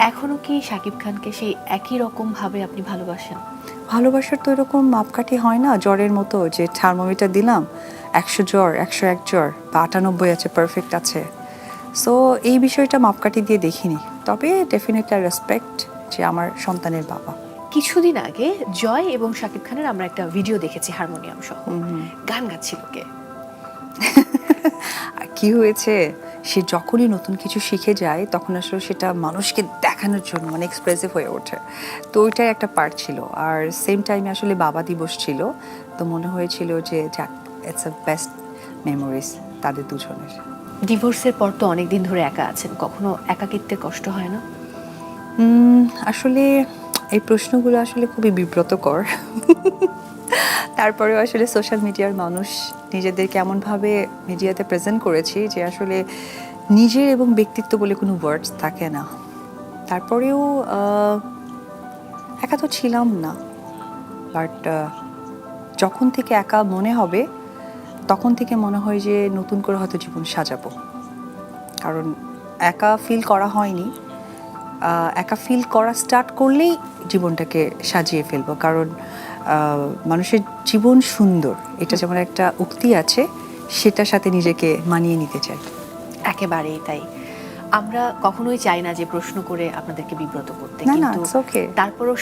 এখনো কি শাকিব খানকে সেই একই রকম ভাবে আপনি ভালোবাসেন? ভালোবাসার তো এরকম মাপকাঠি হয় না, জ্বরের মতো যে থার্মোমিটার দিলাম 100 জ্বর, 101 জ্বর বা 98 আছে, পারফেক্ট আছে। সো এই বিষয়টা মাপকাঠি দিয়ে দেখিনি, তবে ডেফিনেটলি রেসপেক্ট যে আমার সন্তানের বাবা। কিছুদিন আগে জয় এবং শাকিব খানের আমরা একটা ভিডিও দেখেছি হারমোনিয়াম সহ। গান গাচ্ছিল কে? আর কি হয়েছে, সে যখনই নতুন কিছু শিখে যায় তখন আসলে সেটা মানুষকে দেখানোর জন্য মানে এক্সপ্রেসিভ হয়ে ওঠে। তো ওইটাই একটা পার্ট ছিল। আর সেম টাইমে আসলে বাবা দিবস ছিল, তো মনে হয়েছিল যে যাক, ইটস আ বেস্ট মেমোরিজ তাদের দুজনের। ডিভোর্সের পর তো অনেকদিন ধরে একা আছেন, কখনো একাকিত্বে কষ্ট হয় না? আসলে এই প্রশ্নগুলো আসলে খুবই বিব্রতকর। তারপরেও আসলে সোশ্যাল মিডিয়ার মানুষ নিজেদেরকে এমনভাবে মিডিয়াতে প্রেজেন্ট করেছি যে আসলে নিজের এবং ব্যক্তিত্ব বলে কোনো ওয়ার্ডস থাকে না। তারপরেও একা তো ছিলাম না, বাট যখন থেকে একা মনে হবে তখন থেকে মনে হয় যে নতুন করে হয়তো জীবন সাজাবো। কারণ একা ফিল করা হয়নি, একা ফিল করা স্টার্ট করলেই জীবনটাকে সাজিয়ে ফেলবো। কারণ মানুষের জীবন সুন্দর, এটা যেমন একটা উক্তি আছে, সেটার সাথে নিজেকে মানিয়ে নিতে চাই। একেবারেই তাই। আমরা কখনোই চাই না যে প্রশ্ন করে আপনাদেরকে বিব্রত করতে, না না, কিন্তু ইটস ওকে। তারপরেও